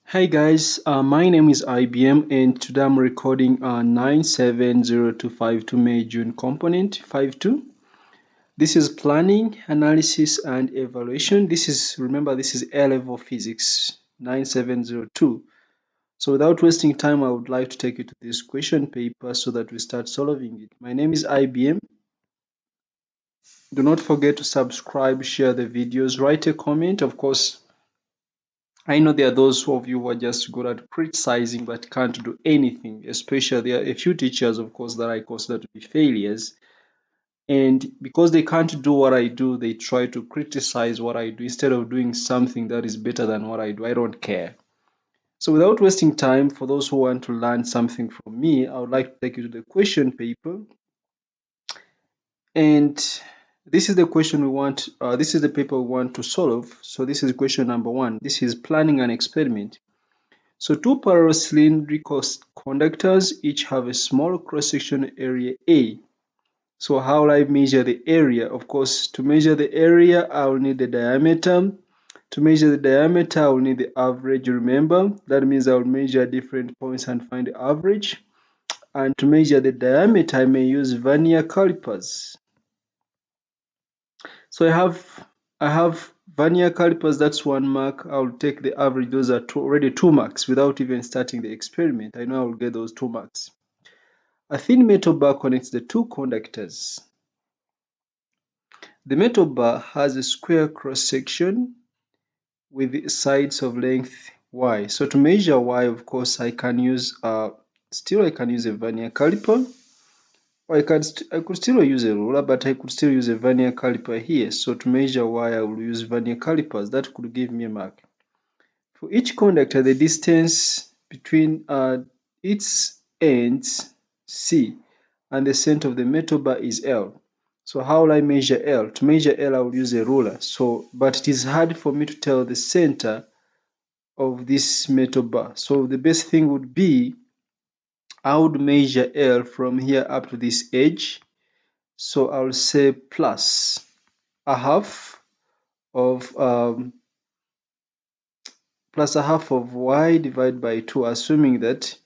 Hey guys, my name is IBM and today I'm recording 97025 May June component 52. This is planning, analysis and evaluation. Remember this is A-level physics 9702. So without wasting time, I would like to take you to this question paper so that we start solving it. My name is IBM. Do not forget to subscribe, share the videos, write a comment. Of course, I know there are those of you who are just good at criticizing but can't do anything, especially there are a few teachers, of course, that I consider to be failures. And because they can't do what I do, they try to criticize what I do instead of doing something that is better than what I do. I don't care. So without wasting time, for those who want to learn something from me, I would like to take you to the question paper. And this is the question we want, this is the paper we want to solve. So this is question number 1. This is planning an experiment. So two parallel cylindrical conductors each have a small cross-section area A. So how will I measure the area? Of course, to measure the area, I will need the diameter. To measure the diameter, I will need the average, remember. That means I will measure different points and find the average. And to measure the diameter, I may use vernier calipers. So I have vernier calipers, that's 1 mark. I'll take the average, those are already 2 marks without even starting the experiment. I know I will get those 2 marks. A thin metal bar connects the two conductors. The metal bar has a square cross section with sides of length y. So to measure y, of course, I can use I can use a vernier caliper. Or I could still use a ruler, but I could still use a vernier caliper here. So to measure y, I will use vernier calipers. That could give me a mark. For each conductor, the distance between its ends, C, and the center of the metal bar is L. So how will I measure L? To measure L, I will use a ruler. But it is hard for me to tell the center of this metal bar. So the best thing would be, I would measure L from here up to this edge. So I'll say plus a half of y divided by 2, assuming that,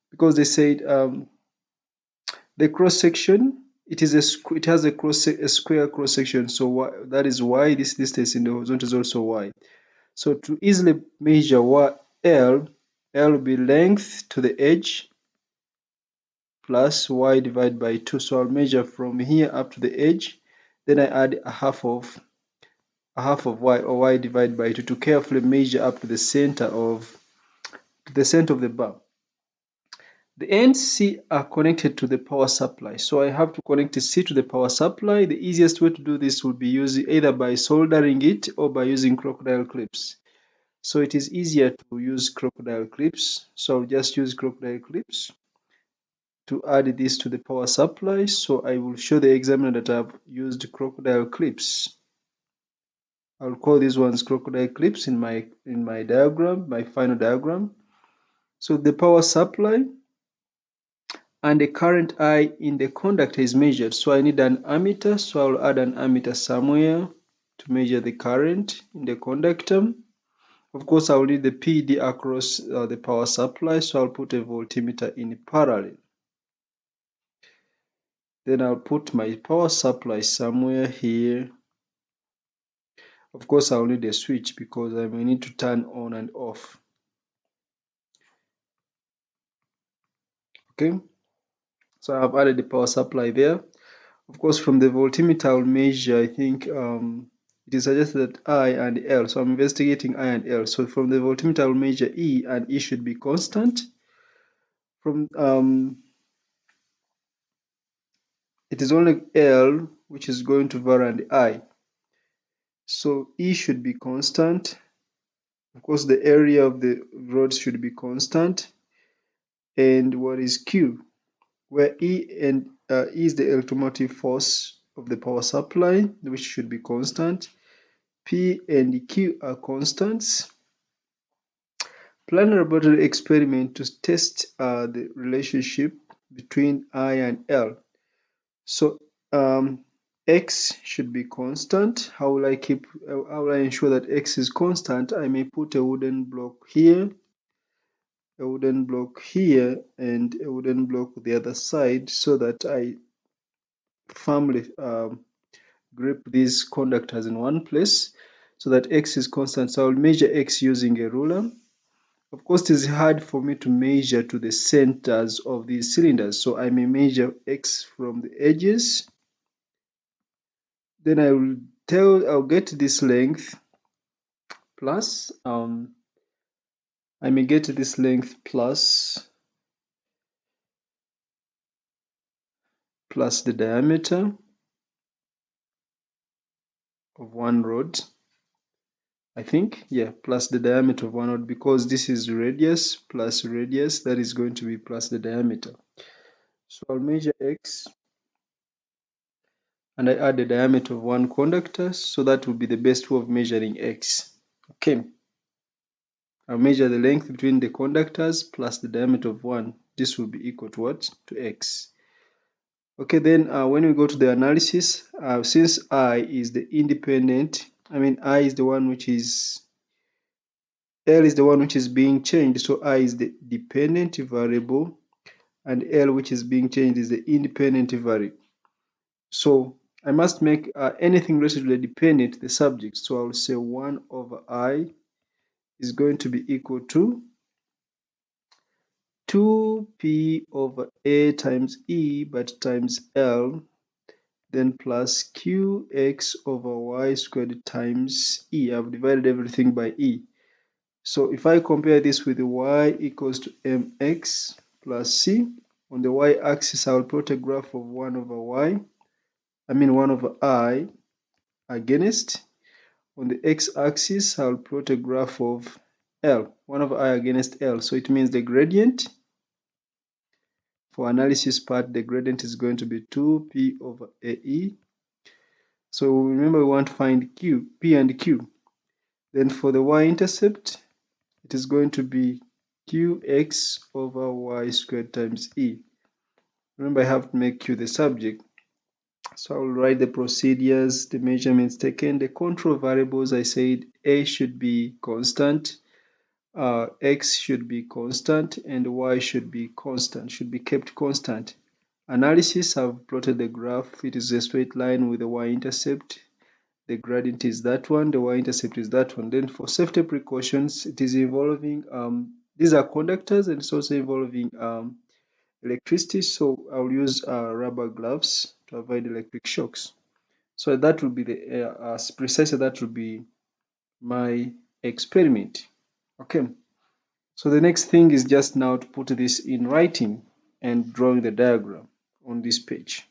because they said the cross section, it has a square cross section, so that is y. This distance in the horizontal is also y. So to easily measure L will be length to the edge plus y divided by 2. So I'll measure from here up to the edge, then I add a half of y, or y divided by 2, to carefully measure up to the center of the bar. The ends C are connected to the power supply, so I have to connect C to the power supply. The easiest way to do this would be using either by soldering it or by using crocodile clips. So it is easier to use crocodile clips, so I'll just use crocodile clips to add this to the power supply. So I will show the examiner that I've used crocodile clips. I'll call these ones crocodile clips in my diagram, my final diagram. So the power supply and the current I in the conductor is measured. So I need an ammeter, so I'll add an ammeter somewhere to measure the current in the conductor. Of course, I'll need the PD across the power supply, so I'll put a voltmeter in parallel. Then I'll put my power supply somewhere here. Of course, I'll need a switch because I may need to turn on and off. Okay, so I've added the power supply there. Of course, from the voltmeter, I'll measure, I think it is suggested that I and L. So I'm investigating I and L. So from the voltmeter, I'll measure E, and E should be constant. It is only L which is going to vary, and I. So E should be constant. Of course, the area of the rod should be constant. And what is Q? Where E is the electromotive force of the power supply, which should be constant. P and Q are constants. Plan a laboratory experiment to test the relationship between I and L. So X should be constant. How will I ensure that X is constant? I may put a wooden block here. a wooden block here and a wooden block the other side so that I firmly grip these conductors in one place so that X is constant. So I'll measure X using a ruler. Of course, it is hard for me to measure to the centers of these cylinders, so I may measure X from the edges. Then I'll get this length plus, I may get this length plus the diameter of one rod. I think, yeah, plus the diameter of one rod, because this is radius plus radius, that is going to be plus the diameter. So I'll measure X and I add the diameter of one conductor, so that will be the best way of measuring X. Okay. I'll measure the length between the conductors plus the diameter of one. This will be equal to what? To X. Okay, then when we go to the analysis, since I is the independent, I is the one which is, L is the one which is being changed, so I is the dependent variable, and L which is being changed is the independent variable. So I must make anything related to the dependent the subject. So I will say 1 over I is going to be equal to 2p over a times e, but times L, then plus qx over y squared times e. I've divided everything by e. So if I compare this with y equals to mx plus c, on the y-axis I will plot a graph of 1 over 1 over I against. On the x-axis I will plot a graph of L, 1 over I against L. So it means the gradient, for analysis part, the gradient is going to be 2p over ae. So remember, we want to find q, p and q. Then for the y-intercept, it is going to be qx over y squared times e. Remember, I have to make q the subject. So I will write the procedures, the measurements taken, the control variables. I said a should be constant, x should be constant, and y should be constant, should be kept constant. Analysis, I've plotted the graph. It is a straight line with the y-intercept. The gradient is that one, the y-intercept is that one. Then for safety precautions, it is involving, these are conductors, and it's also involving electricity. So I'll use rubber gloves to avoid electric shocks. So that will be precisely that will be my experiment. Okay. So the next thing is just now to put this in writing and drawing the diagram on this page.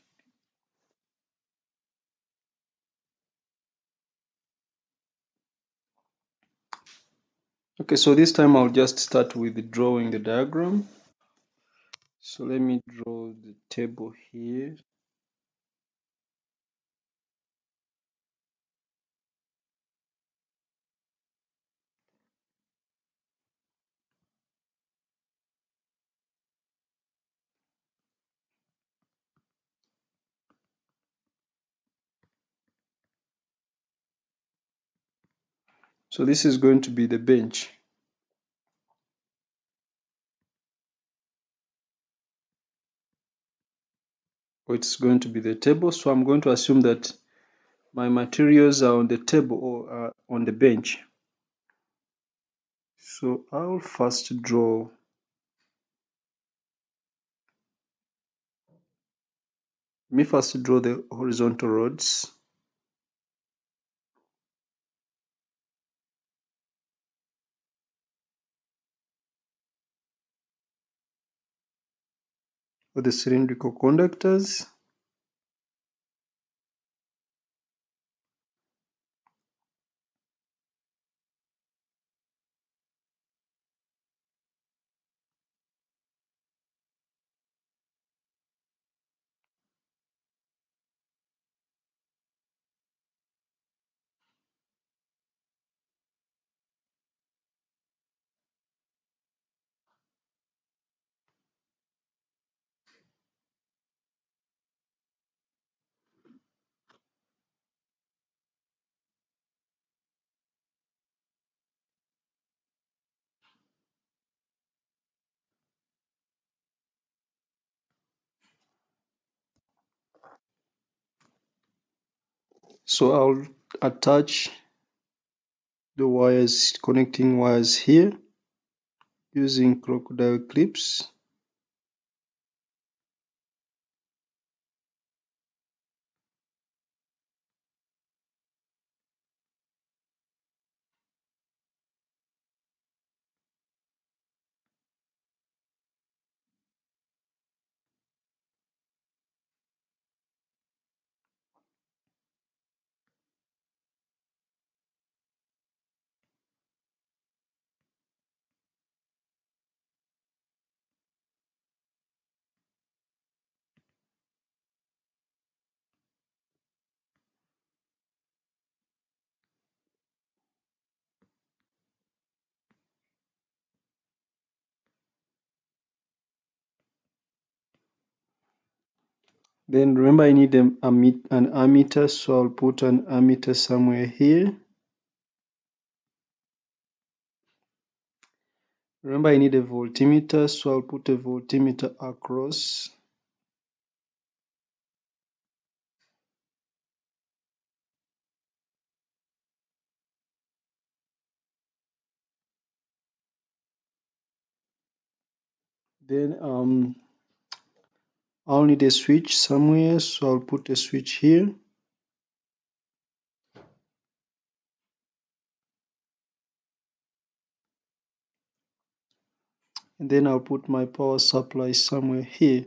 Okay, so this time I'll just start with drawing the diagram. So let me draw the table here. So this is going to be the bench. Or it's going to be the table. So I'm going to assume that my materials are on the table or are on the bench. So I'll first draw the horizontal rods. Or the cylindrical conductors. So I'll attach the wires, connecting wires here using crocodile clips. Then remember I need an ammeter, so I'll put an ammeter somewhere here. Remember I need a voltmeter, so I'll put a voltmeter across. Then I'll need a switch somewhere, so I'll put a switch here. And then I'll put my power supply somewhere here.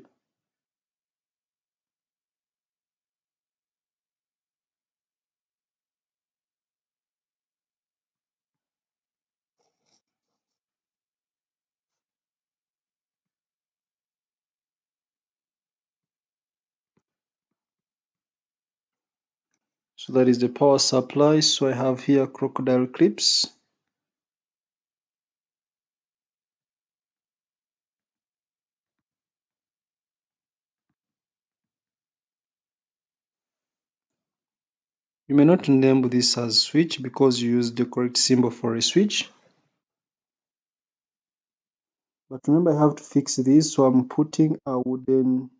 So that is the power supply. So I have here crocodile clips. You may not label this as switch because you use the correct symbol for a switch. But remember I have to fix this, so I'm putting a wooden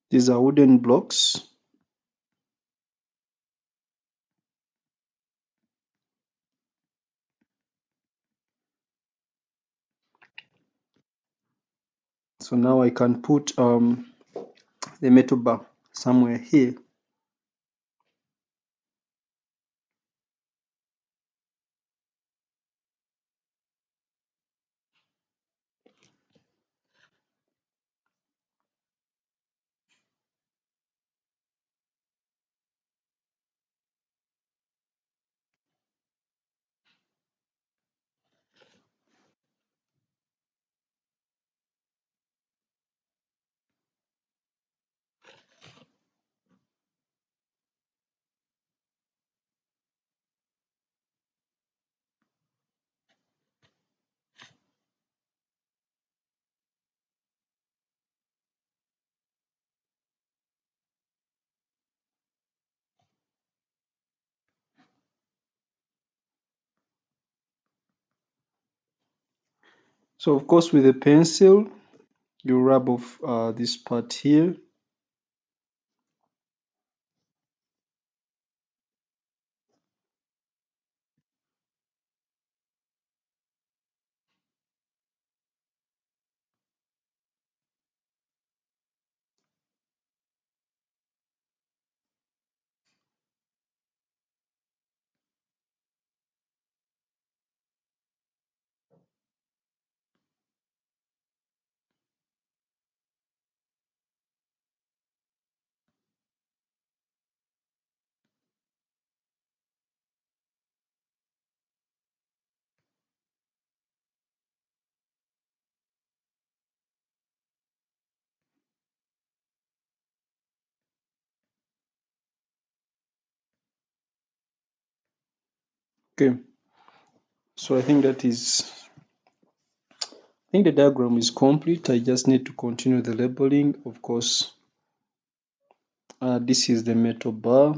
these are wooden blocks. So now I can put the metal bar somewhere here. So of course with a pencil, you rub off this part here. Okay, so I think that is I think the diagram is complete. I just need to continue the labeling. Of course, this is the metal bar.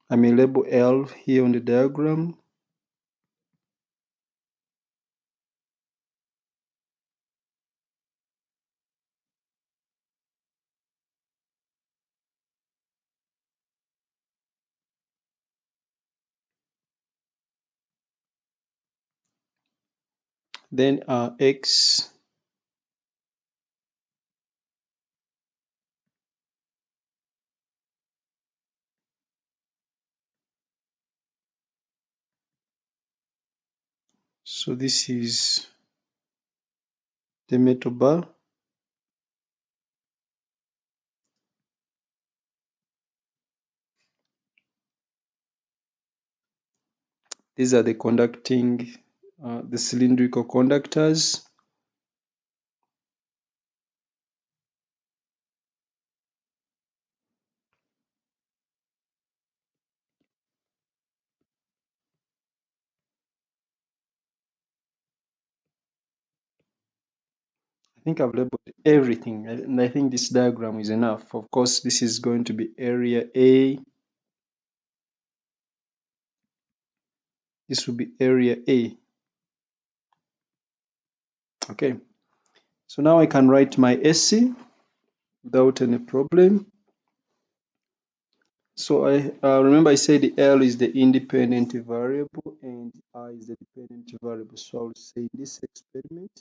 I may label L here on the diagram. Then X, so this is the metal bar. These are the conducting, the cylindrical conductors. I think I've labeled everything, and I think this diagram is enough. Of course, this is going to be area A. This will be area A. Okay, so now I can write my SC without any problem. So I remember I said the L is the independent variable and I is the dependent variable. So I'll say in this experiment,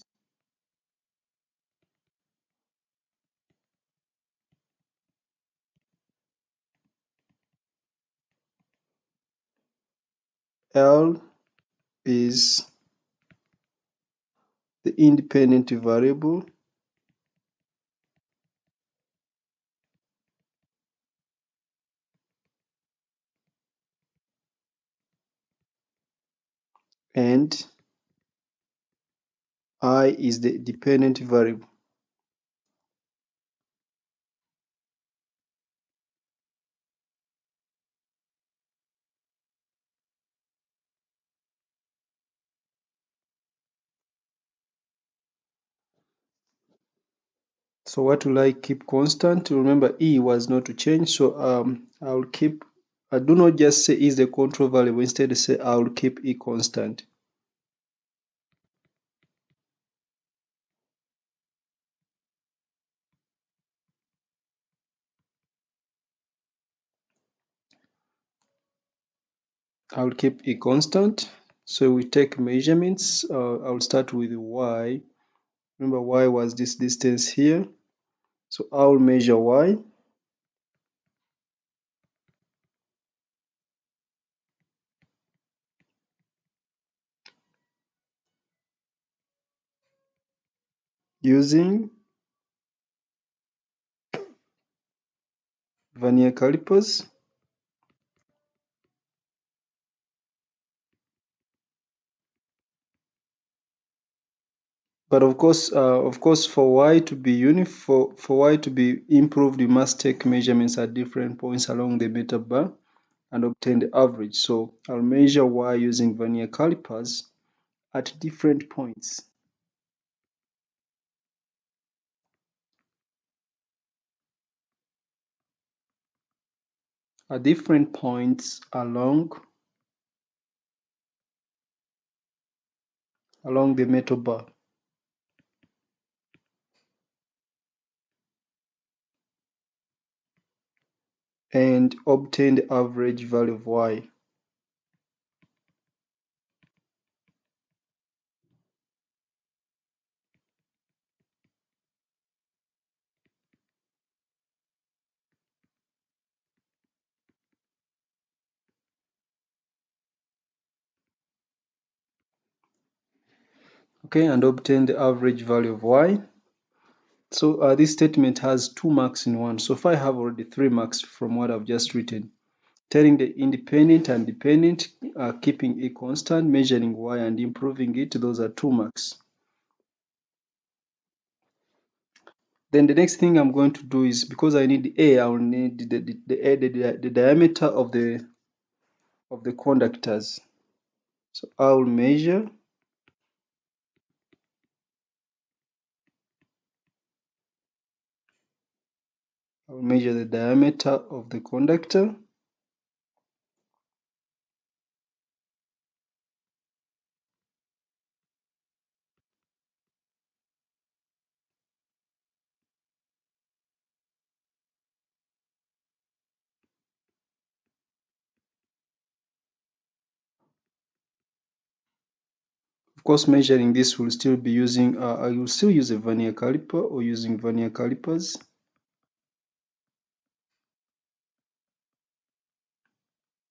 L is the independent variable and I is the dependent variable. So what will I keep constant? Remember E was not to change, so I'll keep, I do not just say E is the control variable, instead say I'll keep E constant. I'll keep E constant. So we take measurements. I'll start with Y. Remember Y was this distance here. So I'll measure Y. Using vernier calipers. But of course, for Y to be uniform, for Y to be improved, you must take measurements at different points along the meter bar and obtain the average. So I'll measure Y using vernier calipers at different points. At different points along the metal bar. And obtain the average value of Y. Okay, and obtain the average value of Y. So this statement has 2 marks in one. So if I have already 3 marks from what I've just written, telling the independent and dependent, keeping a constant, measuring Y and improving it, those are 2 marks. Then the next thing I'm going to do is, because I need A, I will need the diameter of the conductors. So I'll measure the diameter of the conductor. Of course, measuring this will still be using, I will still use a vernier caliper or using vernier calipers.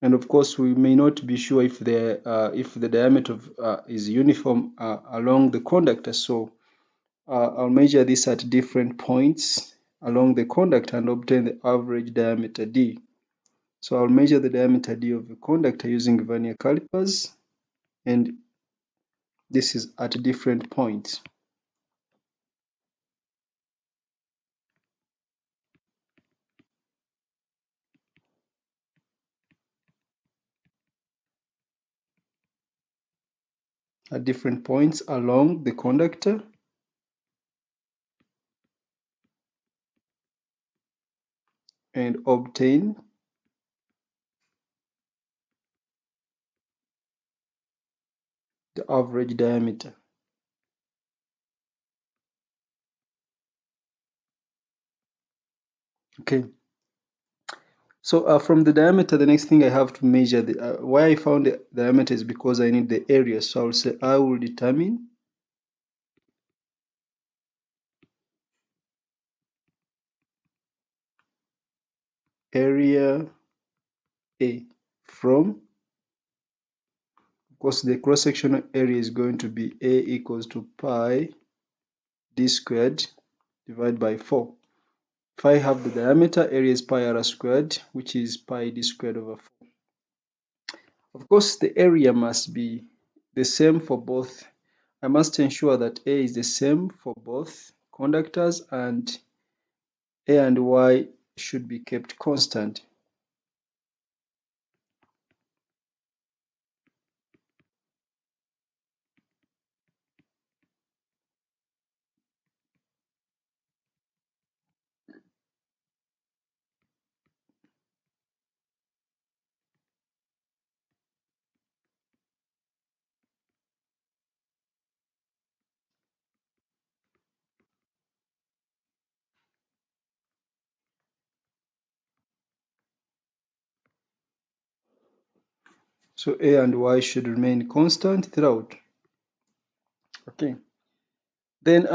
And of course, we may not be sure if the diameter is uniform along the conductor. So I'll measure this at different points along the conductor and obtain the average diameter D. So I'll measure the diameter D of the conductor using vernier calipers, and this is at different points. At different points along the conductor, and obtain the average diameter. Okay. So from the diameter, the next thing I have to measure, why I found the diameter is because I need the area. So I'll say I will determine area A from, of course, the cross-sectional area is going to be A equals to pi d squared divided by 4. If I have the diameter, area is pi r squared, which is pi d squared over 4. Of course, the area must be the same for both. I must ensure that A is the same for both conductors, and A and Y should be kept constant. So A and Y should remain constant throughout. Okay. Then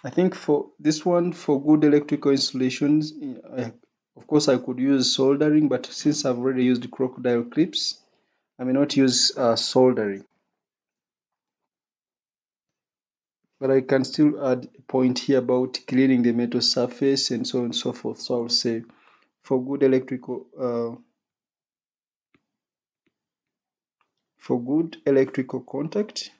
I think for this one, for good electrical installations, of course I could use soldering, but since I've already used crocodile clips, I may not use soldering. But I can still add a point here about cleaning the metal surface and so on and so forth. So I'll say for good electrical contact,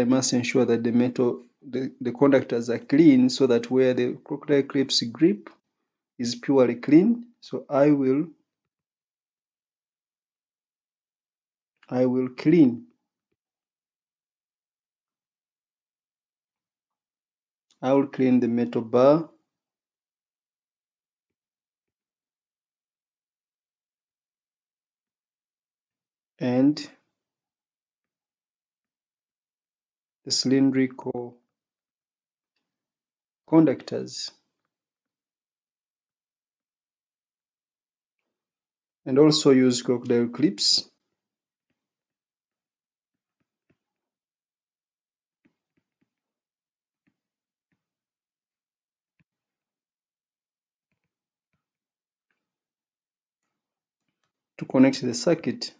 I must ensure that the conductors are clean, so that where the crocodile clips grip is purely clean. So I will clean. I will clean the metal bar and the cylindrical conductors, and also use crocodile clips to connect the circuit.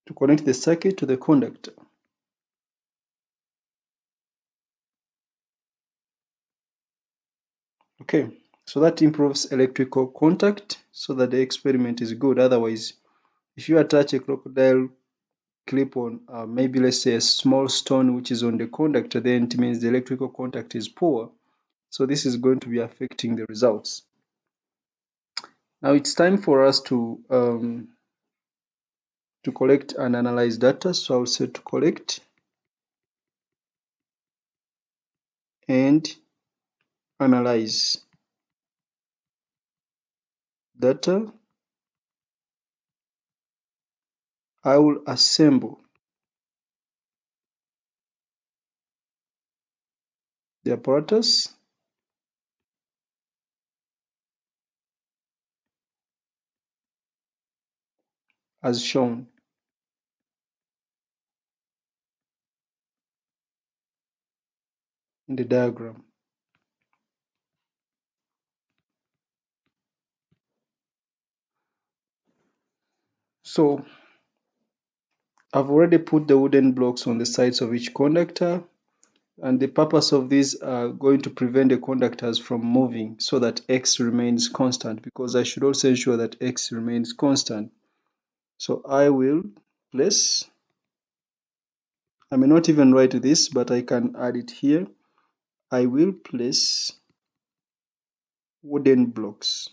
To connect the circuit to the conductor. Okay, so that improves electrical contact so that the experiment is good. Otherwise, if you attach a crocodile clip on maybe let's say a small stone which is on the conductor, then it means the electrical contact is poor. So this is going to be affecting the results. Now it's time for us to collect and analyze data. So I'll say to collect and analyze data. I will assemble the apparatus as shown in the diagram. So I've already put the wooden blocks on the sides of each conductor, and the purpose of these are going to prevent the conductors from moving so that X remains constant, because I should also ensure that X remains constant. So I will place, I may not even write this, but I can add it here. I will place wooden blocks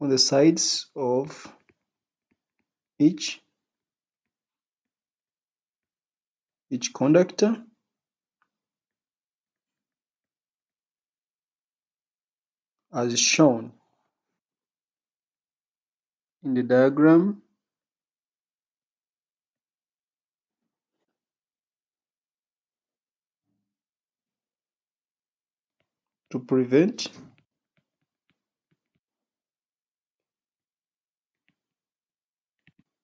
on the sides of each conductor as shown in the diagram to prevent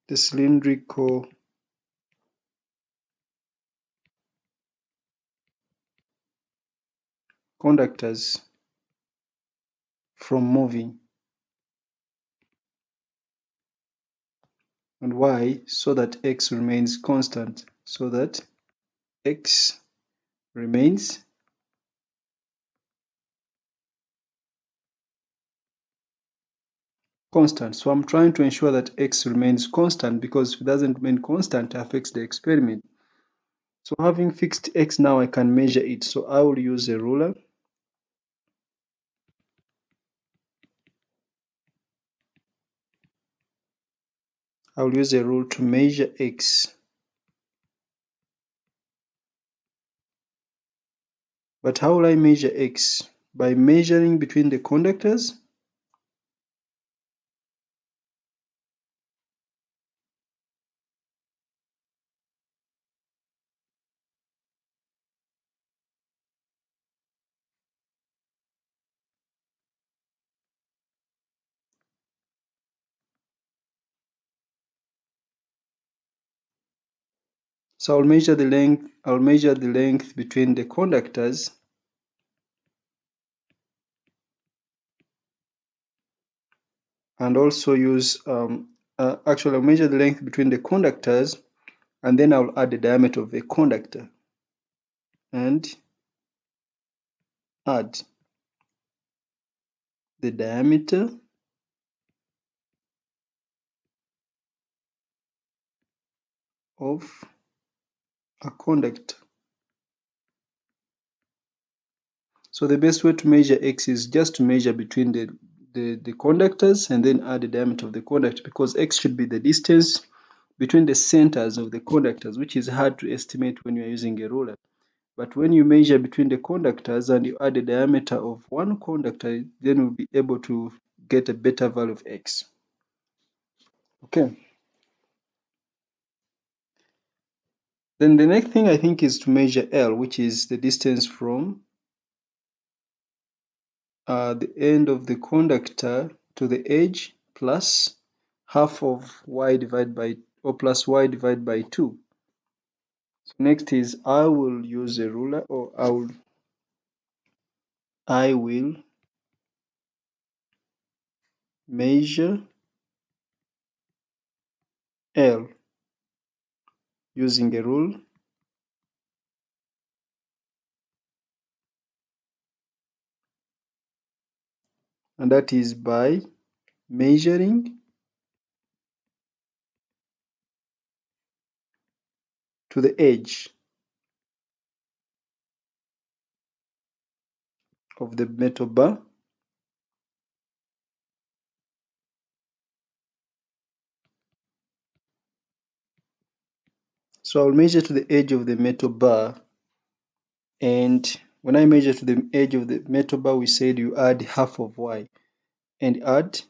the cylindrical conductors from moving. And why? So that X remains constant, so that X remains constant. So I'm trying to ensure that X remains constant, because if it doesn't remain constant, it affects the experiment. So having fixed X, now I can measure it. So I will use a ruler. I will use a rule to measure X. But how will I measure X? By measuring between the conductors. So I'll measure the length between the conductors, and also use actually I'll measure the length between the conductors, and then I'll add the diameter of the conductor and add the diameter of a conductor. So the best way to measure X is just to measure between the conductors and then add the diameter of the conductor, because X should be the distance between the centers of the conductors, which is hard to estimate when you're using a ruler. But when you measure between the conductors and you add the diameter of one conductor, then you'll be able to get a better value of X. Okay. Then the next thing I think is to measure L, which is the distance from the end of the conductor to the edge plus half of y divided by, or plus y divided by 2. So next is I will use a ruler, or I will measure L using a rule, and that is by measuring to the edge of the metal bar, so I'll measure to the edge of the metal bar, and when I measure to the edge of the metal bar, we said you add half of y, and add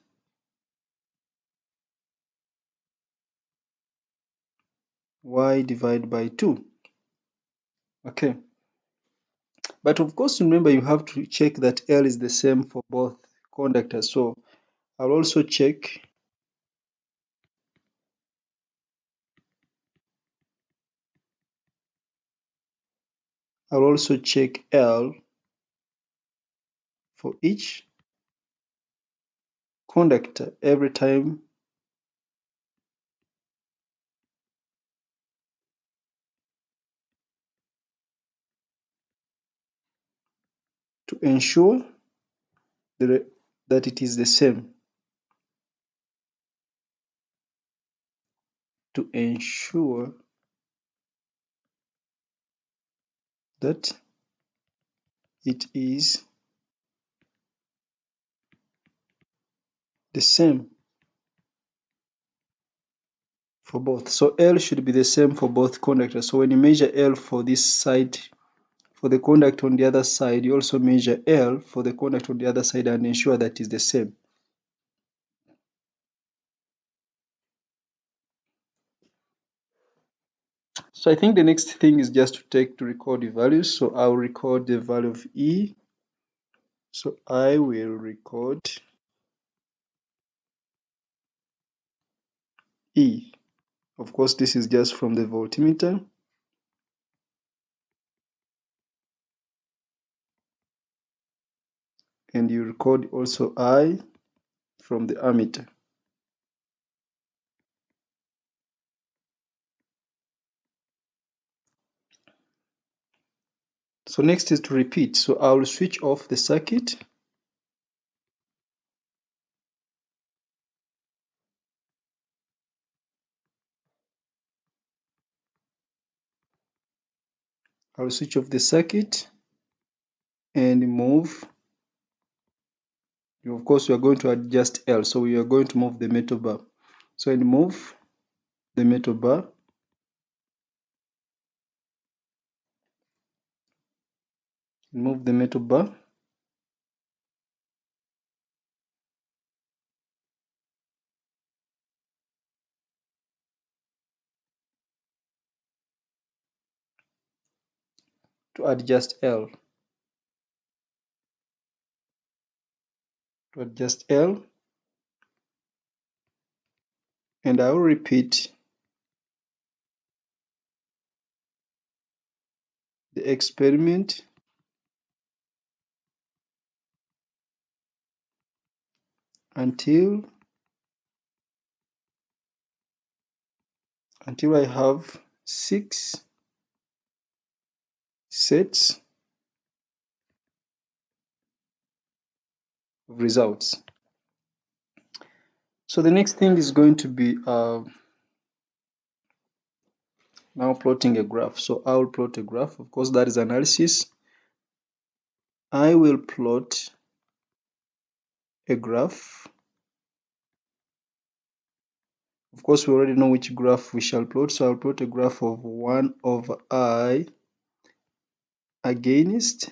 y divided by 2. Okay, but of course remember you have to check that L is the same for both conductors, so I'll also check L for each conductor every time to ensure that it is the same. To ensure that it is the same for both. So L should be the same for both conductors. So when you measure L for this side, for the conductor on the other side, you also measure L for the conductor on the other side and ensure that it's the same. So I think the next thing is just to record the values. So I'll record the value of E. So I will record E. Of course, this is just from the voltmeter. And you record also I from the ammeter. So next is to repeat. So I'll switch off the circuit. I'll switch off the circuit and move. Of course, we are going to adjust L. So we are going to move the metal bar. So and move the metal bar. Move the metal bar. To adjust L. To adjust L. And I will repeat the experiment until I have 6 sets of results. So the next thing is going to be now plotting a graph. So I will plot a graph. Of course, that is analysis. I will plot a graph. Of course, we already know which graph we shall plot. So I'll plot a graph of 1 over I against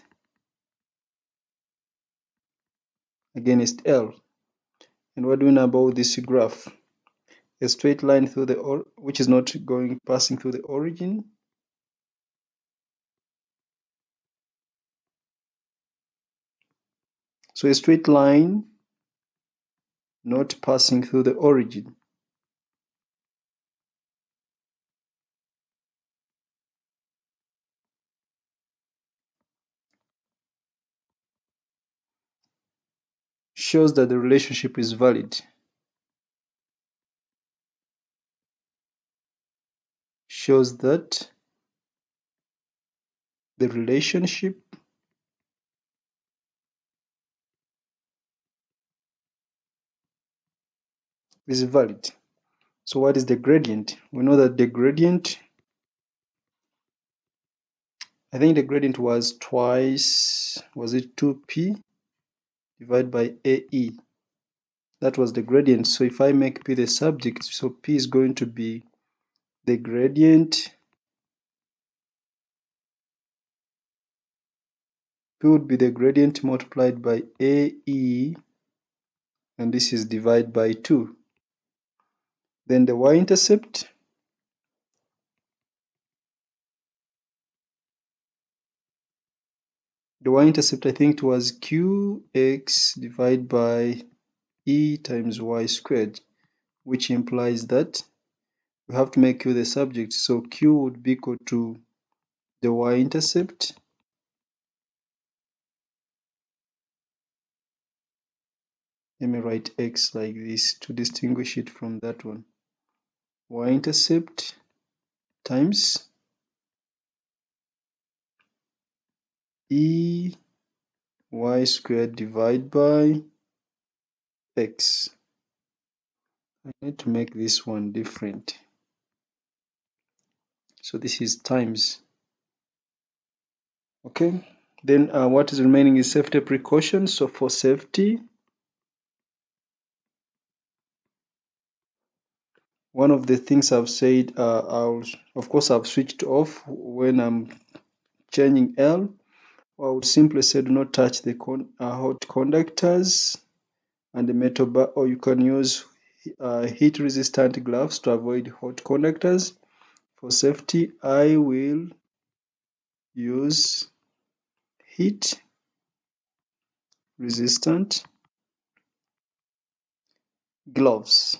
L. And what do we know about this graph? A straight line through which is not passing through the origin. So a straight line not passing through the origin. shows that the relationship is valid. Shows that the relationship is valid. So what is the gradient? We know that the gradient, I think the gradient was twice, was it 2p divided by AE? That was the gradient. So if I make P the subject, so P is going to be the gradient. P would be the gradient multiplied by AE, and this is divided by 2. Then the y-intercept, I think it was qx divided by e times y squared, which implies that we have to make q the subject. So q would be equal to the y-intercept Let me write x like this to distinguish it from that one. Y-intercept times e y squared divided by x. I need to make this one different. So this is times. Okay. Then what is remaining is safety precautions. So for safety, one of the things I've said, of course I've switched off when I'm changing L. I would simply say do not touch the hot conductors and the metal bar, or you can use heat resistant gloves to avoid hot conductors. For safety, I will use heat resistant gloves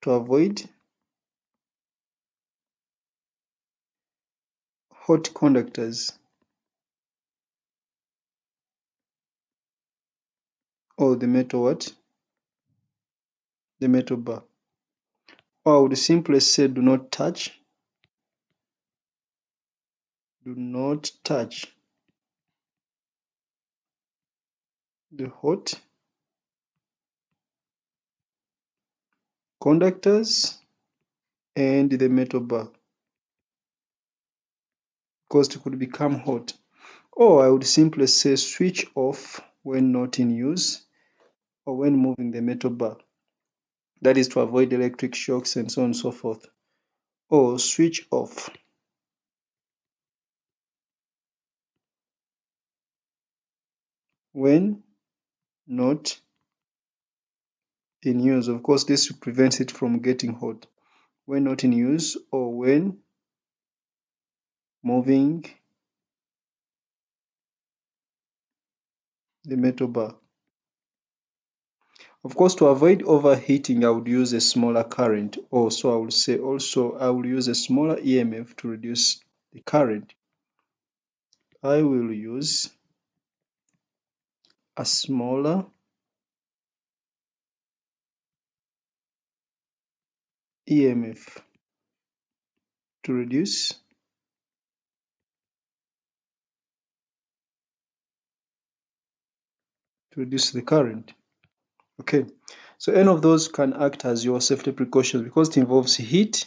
to avoid hot conductors or the metal what? The metal bar. Or I would simply say do not touch. Do not touch the hot conductors and the metal bar because it could become hot. Or I would simply say switch off when not in use or when moving the metal bar. That is to avoid electric shocks and so on and so forth. Or switch off when not in use. Of course, this prevents it from getting hot. When not in use or when moving the metal bar. Of course, to avoid overheating, I would use a smaller current. Also, I would say I will use a smaller EMF to reduce the current. I will use a smaller EMF to reduce the current. Okay, so any of those can act as your safety precautions because it involves heat.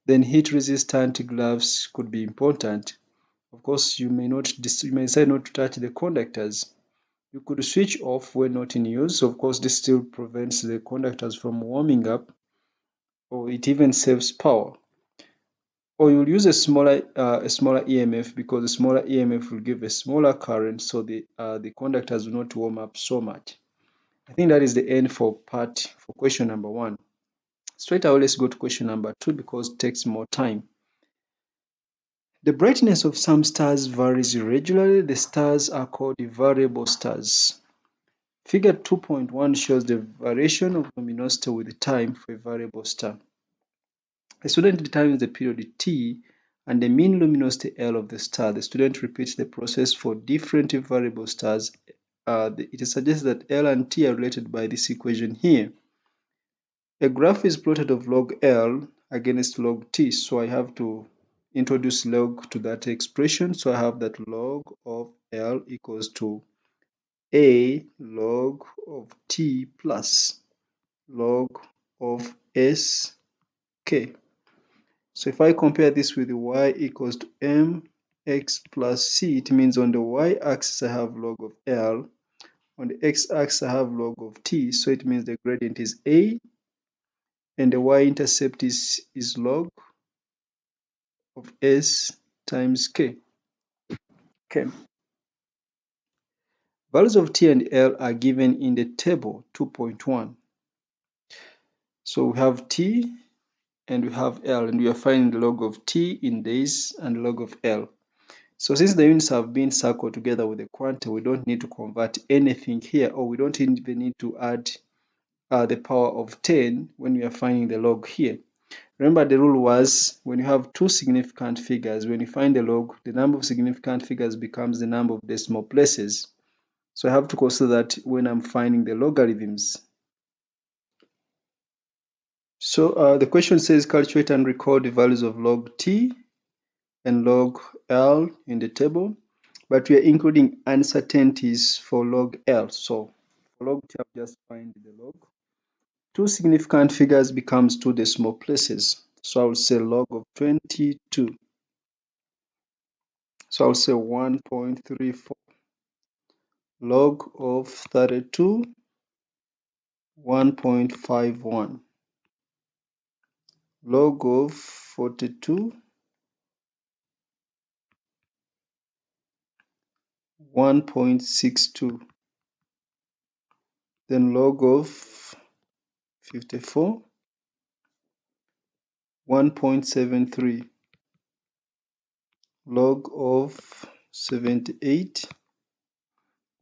Then heat resistant gloves could be important. Of course, you may decide not to touch the conductors. You could switch off when not in use. Of course, this still prevents the conductors from warming up, or it even saves power. Or you'll use a smaller EMF because the smaller EMF will give a smaller current, so the conductors will not warm up so much. I think that is the end for question number 1. Straight away, let's go to question number 2 because it takes more time. The brightness of some stars varies irregularly. The stars are called variable stars. Figure 2.1 shows the variation of luminosity with time for a variable star. The student determines the period T and the mean luminosity L of the star. The student repeats the process for different variable stars it suggests that L and T are related by this equation here. A graph is plotted of log L against log T, so I have to introduce log to that expression. So I have that log of L equals to A log of T plus log of SK. So if I compare this with y equals to mx plus c, it means on the y-axis I have log of L, on the x-axis I have log of t, so it means the gradient is a, and the y-intercept is log of s times k. Okay. Values of t and L are given in the table 2.1. So we have t and we have L, and we are finding the log of t in this and log of L. So since the units have been circled together with the quantity, we don't need to convert anything here, or we don't even need to add the power of 10 when we are finding the log here. Remember, the rule was when you have two significant figures, when you find the log, the number of significant figures becomes the number of decimal places. So I have to consider that when I'm finding the logarithms. So the question says calculate and record the values of log t and log L in the table, but we are including uncertainties for log L. So for log T, I'll just find the log. Two significant figures becomes two decimal places. So I'll say log of 22. So I'll say 1.34. Log of 32, 1.51. Log of 42, 1.62. Then log of 54, 1.73. Log of 78,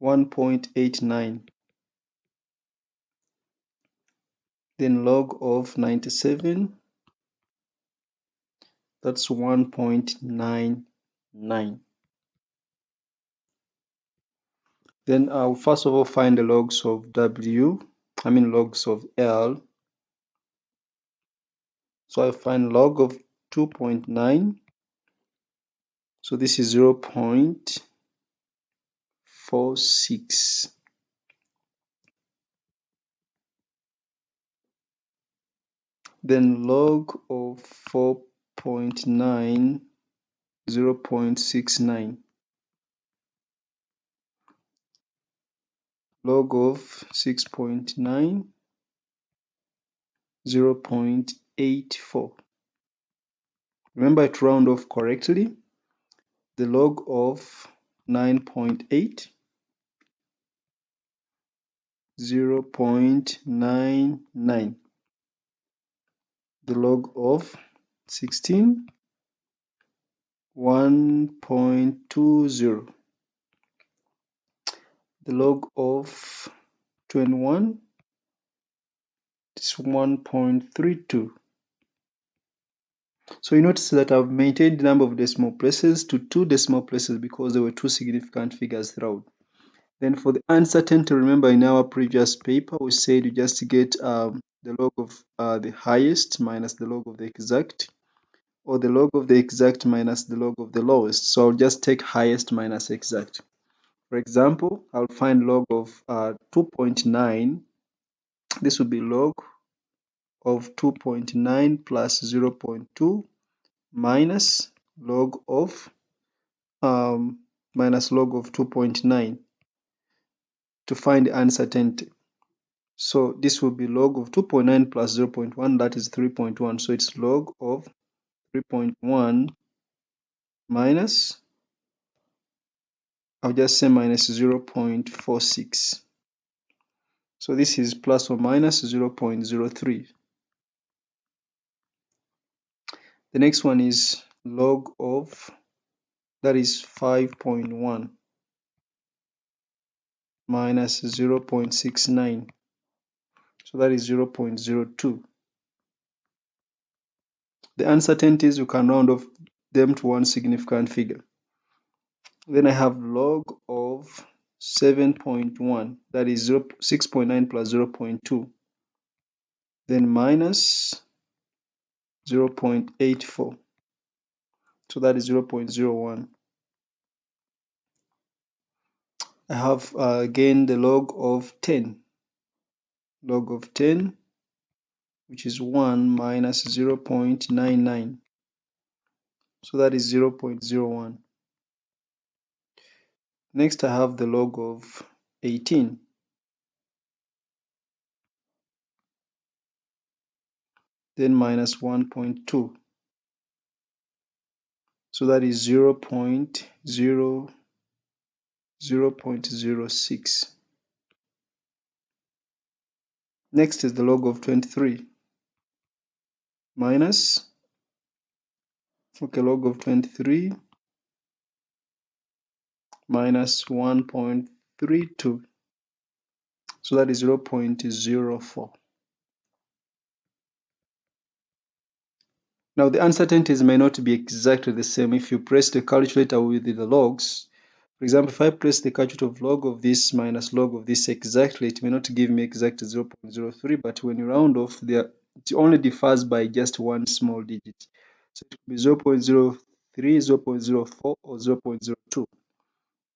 1.89. Then log of 97, that's 1.99. Then I'll first of all find the logs of logs of L. So I find log of 2.9. So this is 0.46. Then log of 4.9, 0.69. Log of 6.9, 0.84. Remember to round off correctly. The log of 9.8, 0.99. The log of 16, 1.20. The log of 21 is 1.32. So you notice that I've maintained the number of decimal places to 2 decimal places because there were 2 significant figures throughout. Then for the uncertainty, remember in our previous paper, we said you just get the log of the highest minus the log of the exact, or the log of the exact minus the log of the lowest. So I'll just take highest minus exact. For example, I'll find log of 2.9. This will be log of 2.9 plus 0.2 minus log of minus log of 2.9 to find the uncertainty. So this will be log of 2.9 plus 0.1, that is 3.1. So it's log of 3.1 minus, I'll just say minus 0.46. So this is plus or minus 0.03. The next one is log of, that is 5.1 minus 0.69. So that is 0.02. The uncertainties, you can round off them to one significant figure. Then I have log of 7.1, that is 6.9 plus 0.2, then minus 0.84, so that is 0.01. I have again the log of 10. Log of 10, which is 1 minus 0.99, so that is 0.01. Next I have the log of 18. Then minus 1.2, so that is 0.06. Next is the log of 23 minus, log of 23 minus 1.32, so that is 0.04. Now the uncertainties may not be exactly the same if you press the calculator with the logs. For example, if I press the calculator of log of this minus log of this exactly, it may not give me exactly 0.03, but when you round off, it only differs by just one small digit. So it could be 0.03, 0.04, or 0.02.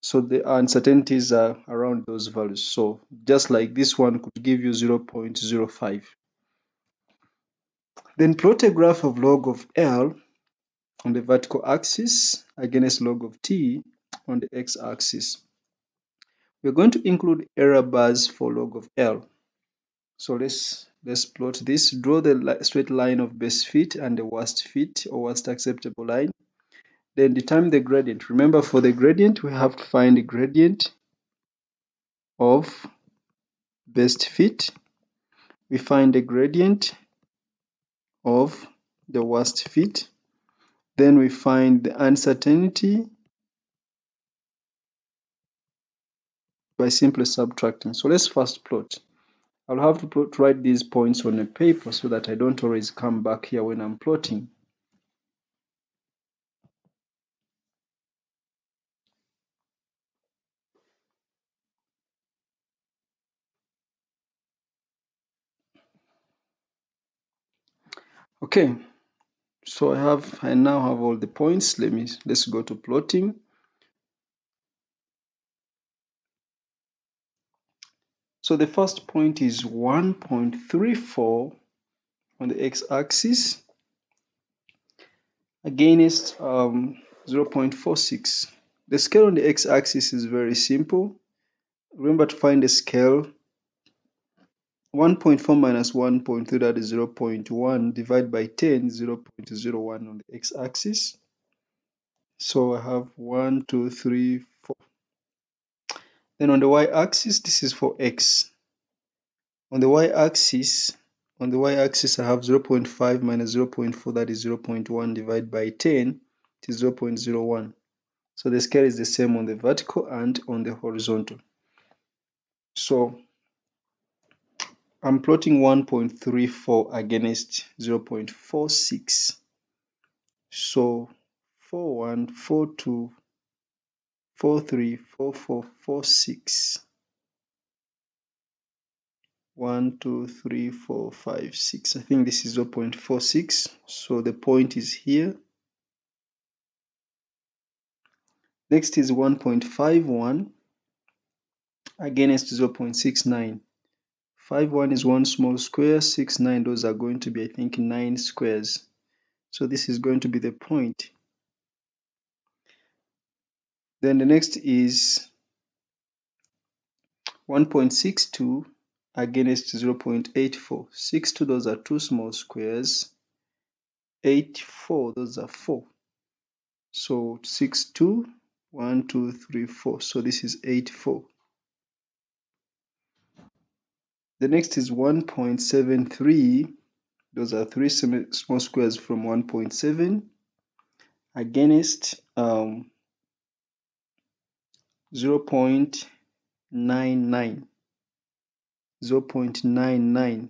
So the uncertainties are around those values. So just like this one could give you 0.05. Then plot a graph of log of L on the vertical axis against log of T on the x-axis. We're going to include error bars for log of L. So let's plot this. Draw the straight line of best fit and the worst fit or worst acceptable line. Then determine the gradient. Remember, for the gradient, we have to find the gradient of best fit. We find the gradient of the worst fit. Then we find the uncertainty by simply subtracting. So let's first plot. I'll have to write these points on a paper so that I don't always come back here when I'm plotting. Okay, so I now have all the points. Let's go to plotting. So the first point is 1.34 on the x-axis against 0.46. The scale on the x-axis is very simple. Remember to find the scale. 1.4 minus 1.3, that is 0.1, divide by 10, 0.01 on the x-axis. So I have 1, 2, 3, 4. Then on the y-axis, this is for x. On the y-axis, I have 0.5 minus 0.4, that is 0.1, divided by 10, it is 0.01. So the scale is the same on the vertical and on the horizontal. So I'm plotting 1.34 against 0.46. So 41, 42, 43, 44, 46. 1, 2, 3, 4, 5, 6. I think this is 0.46. So the point is here. Next is 1.51 against 0.69. 51 is one small square, 69, those are going to be, I think, 9 squares. So this is going to be the point. Then the next is 1.62 against 0.84. 62, those are two small squares. 84, those are 4. So 62, 1, 2, 3, 4. So this is 84. The next is 1.73. Those are three small squares from 1.7 against 0.99. 0.99.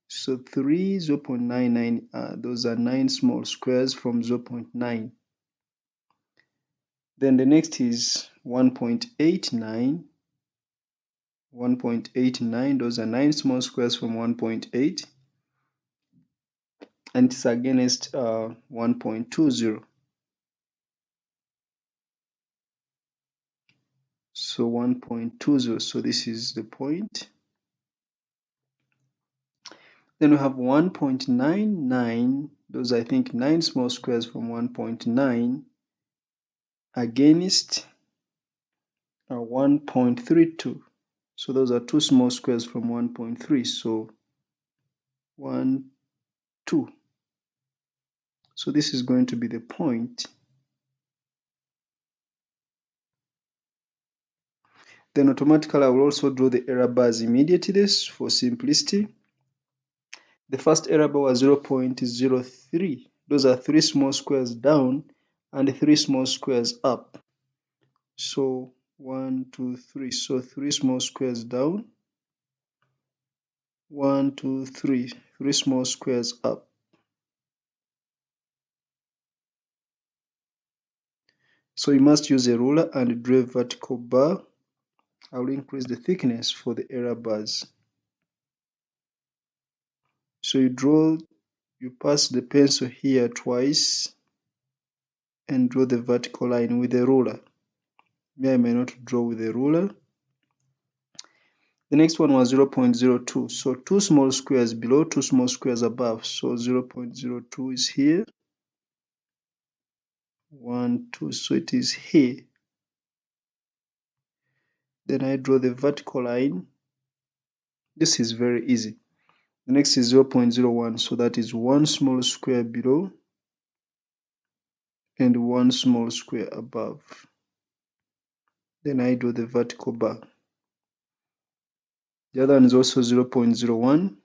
So 3, 0.99, those are 9 small squares from 0.9. Then the next is 1.89. 1.89, those are 9 small squares from 1.8, and it's against 1.20. So 1.20, so this is the point. Then we have 1.99, those are, I think, 9 small squares from 1.9 against 1.32. So those are 2 small squares from 1.3, so 1, 2. So this is going to be the point. Then automatically I will also draw the error bars immediately for simplicity. The first error bar was 0.03. Those are 3 small squares down and 3 small squares up. So 1, 2, 3. So 3 small squares down. 1, 2, 3. 3 small squares up. So you must use a ruler and draw a vertical bar. I will increase the thickness for the error bars. So you pass the pencil here twice and draw the vertical line with a ruler. I may not draw with a ruler. The next one was 0.02. So 2 small squares below, 2 small squares above. So 0.02 is here. 1, 2. So it is here. Then I draw the vertical line. This is very easy. The next is 0.01. So that is 1 small square below and 1 small square above. Then I draw the vertical bar. The other one is also 0.01.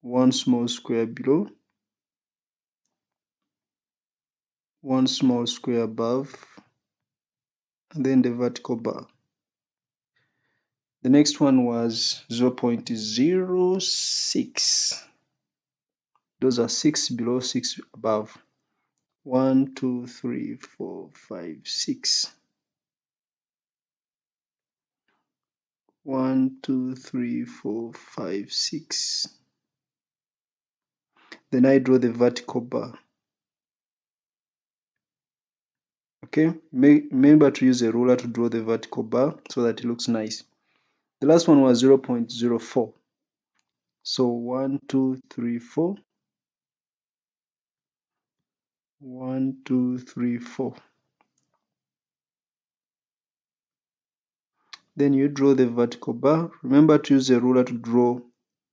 1 small square below, 1 small square above, and then the vertical bar. The next one was 0.06. Those are 6 below, 6 above. 1, 2, 3, 4, 5, 6. 1, 2, 3, 4, 5, 6. Then I draw the vertical bar. Okay, remember to use a ruler to draw the vertical bar so that it looks nice. The last one was 0.04. So 1, 2, 3, 4. 1, 2, 3, 4. Then you draw the vertical bar. Remember to use a ruler to draw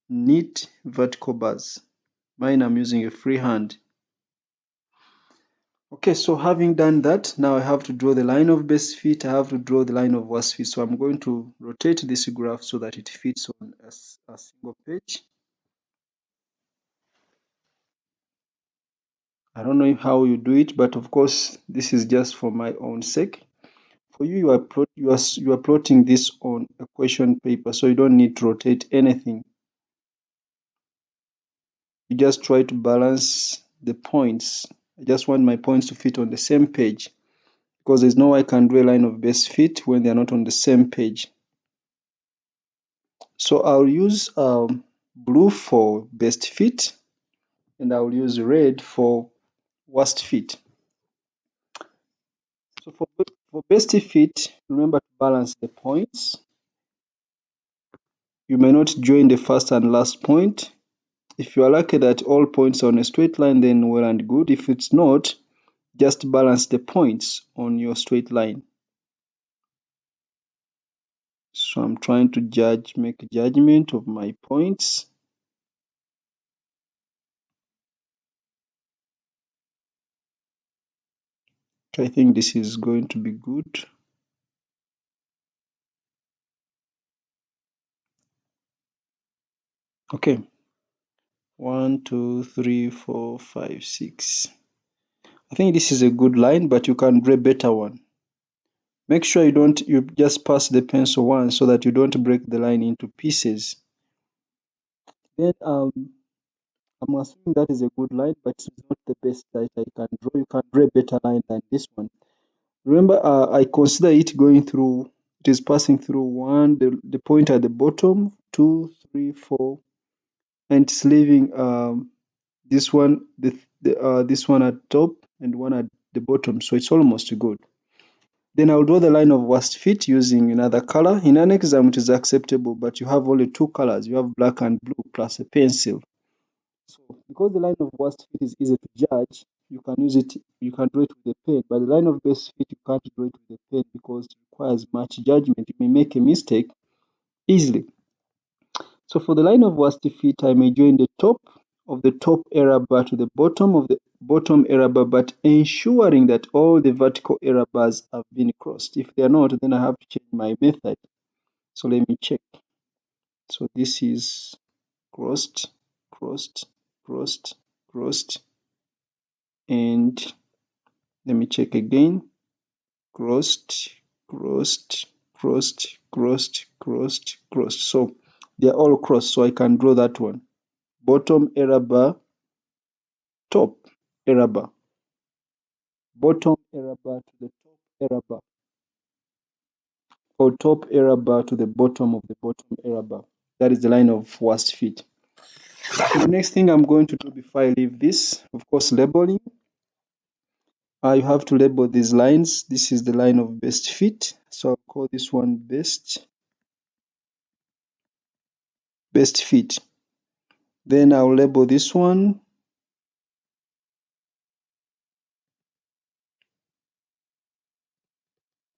neat vertical bars. Mine, I'm using a free hand. Okay, so having done that, now I have to draw the line of best fit. I have to draw the line of worst fit. So I'm going to rotate this graph so that it fits on a single page. I don't know how you do it, but of course, this is just for my own sake. For you, you are plotting this on a question paper, so you don't need to rotate anything. You just try to balance the points. I just want my points to fit on the same page, because there's no way I can draw a line of best fit when they're not on the same page. So I'll use blue for best fit, and I'll use red for worst fit. So for best fit, remember to balance the points. You may not join the first and last point. If you are lucky that all points are on a straight line, then well and good. If it's not, just balance the points on your straight line. So I'm trying to make a judgment of my points. I think this is going to be good. Okay. 1, 2, 3, 4, 5, 6. I think this is a good line, but you can draw a better one. Make sure you just pass the pencil once so that you don't break the line into pieces. Then I'm assuming that is a good line, but it's not the best that I can draw. You can draw a better line than this one. Remember, I consider it going through, it is passing through one, the point at the bottom, two, three, four, and it's leaving this one, this one at top and one at the bottom. So it's almost good. Then I'll draw the line of worst fit using another color. In an exam, it is acceptable, but you have only two colors. You have black and blue plus a pencil. So because the line of worst fit is easy to judge, you can use it, you can draw it with a pen. But the line of best fit, you can't draw it with a pen because it requires much judgment. You may make a mistake easily. So for the line of worst fit, I may join the top of the top error bar to the bottom of the bottom error bar, but ensuring that all the vertical error bars have been crossed. If they are not, then I have to change my method. So let me check. So this is crossed, crossed, crossed, crossed, and let me check again. Crossed, crossed, crossed, crossed, crossed, crossed. So they are all crossed, so I can draw that one. Bottom error bar, top error bar, bottom error bar to the top error bar, or top error bar to the bottom of the bottom error bar. That is the line of worst fit. So the next thing I'm going to do before I leave this, of course, labeling. You have to label these lines. This is the line of best fit. So I'll call this one best fit. Then I'll label this one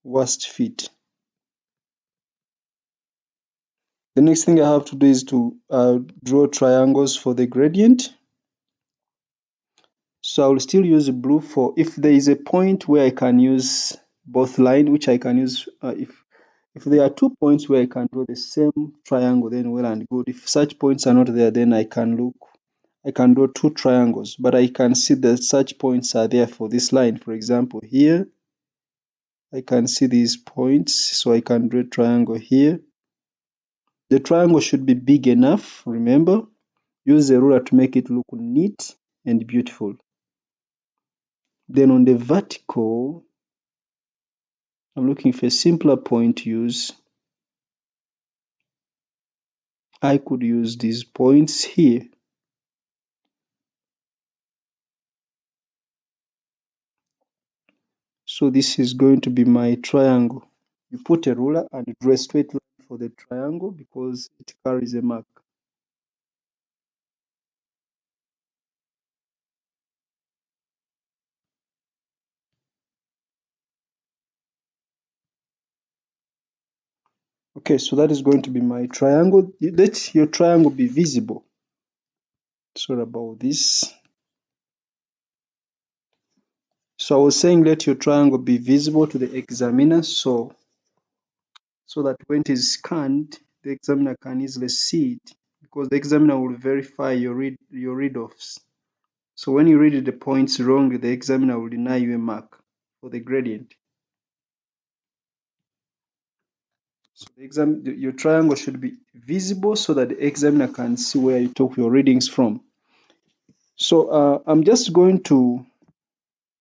worst fit. The next thing I have to do is to draw triangles for the gradient. So I'll still use blue for if there is a point where I can use both line, which I can use if there are 2 points where I can draw the same triangle, then well and good. If such points are not there, then I can draw 2 triangles, but I can see that such points are there for this line. For example, here I can see these points, so I can draw a triangle here. The triangle should be big enough, remember. Use the ruler to make it look neat and beautiful. Then on the vertical, I'm looking for a simpler point to use. I could use these points here. So this is going to be my triangle. You put a ruler and draw a straight line for the triangle because it carries a mark. Okay, so that is going to be my triangle. Let your triangle be visible. Sorry about this. So I was saying let your triangle be visible to the examiner so that when it is scanned, the examiner can easily see it because the examiner will verify your read-offs. So when you read the points wrongly, the examiner will deny you a mark for the gradient. So your triangle should be visible so that the examiner can see where you took your readings from. So I'm just going to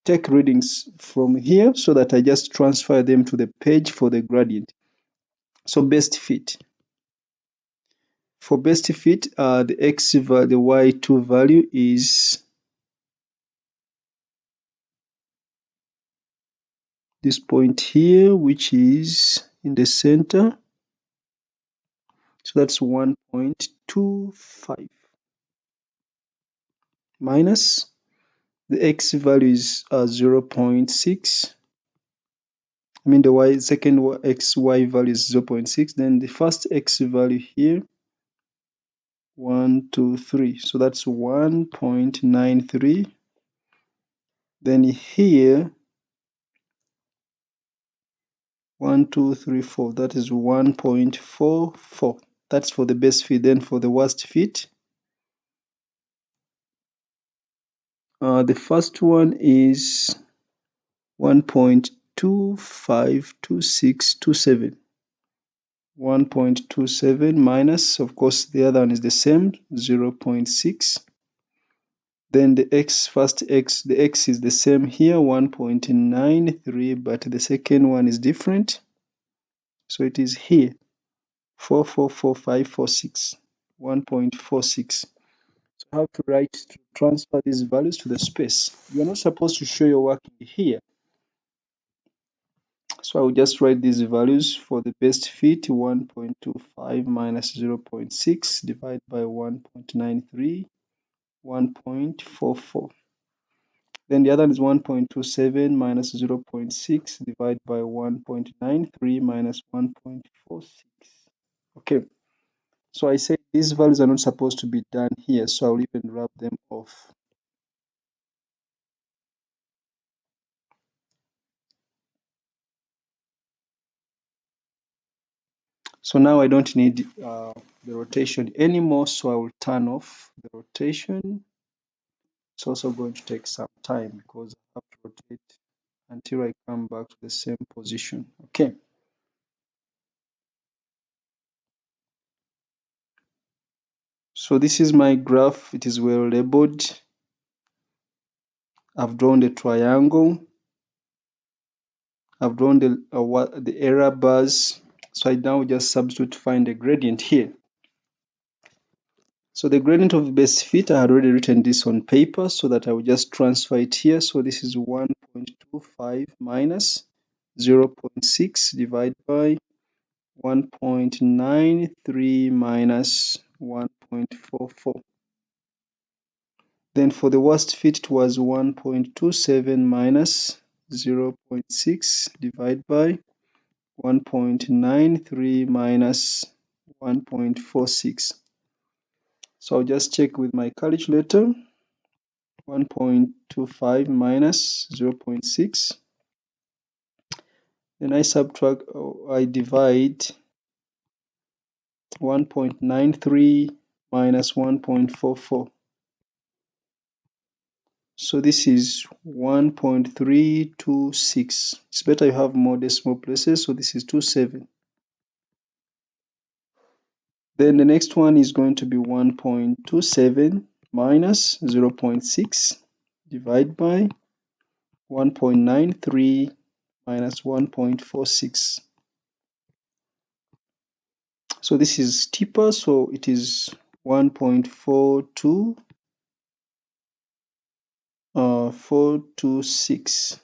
take readings from here so that I just transfer them to the page for the gradient. So best fit. For best fit, the the y2 value is this point here, which is in the center. So that's 1.25 minus the x value is 0.6. I mean the second xy value is 0.6. Then the first x value here 1, 2, 3. So that's 1.93. Then here 1, 2, 3, 4. That is 1.44. That's for the best fit. Then for the worst fit, the first one is 1.252627. 1.27 minus, of course, the other one is the same, 0.6. Then the x, the x is the same here, 1.93, but the second one is different. So it is here, 444,546, 1.46. So I have to transfer these values to the space. You're not supposed to show your work here. So I will just write these values for the best fit, 1.25 minus 0.6 divided by 1.93, 1.44. Then the other is 1.27 minus 0.6 divided by 1.93 minus 1.46. Okay, so I said these values are not supposed to be done here, so I'll even rub them off. So now I don't need the rotation anymore, so I will turn off the rotation. It's also going to take some time because I have to rotate until I come back to the same position. Okay. So this is my graph. It is well labeled. I've drawn the triangle. I've drawn the error bars. So I now just substitute to find the gradient here. So the gradient of the best fit, I had already written this on paper so that I will just transfer it here. So this is 1.25 minus 0.6 divided by 1.93 minus 1.44. Then for the worst fit, it was 1.27 minus 0.6 divided by 1.93 minus 1.46. So I'll just check with my calculator. 1.25 minus 0.6. Then I divide 1.93 minus 1.44. So this is 1.326. It's better you have more decimal places, so this is 27. Then the next one is going to be 1.27 minus 0.6 divided by 1.93 minus 1.46. So this is steeper, so it is 1.426.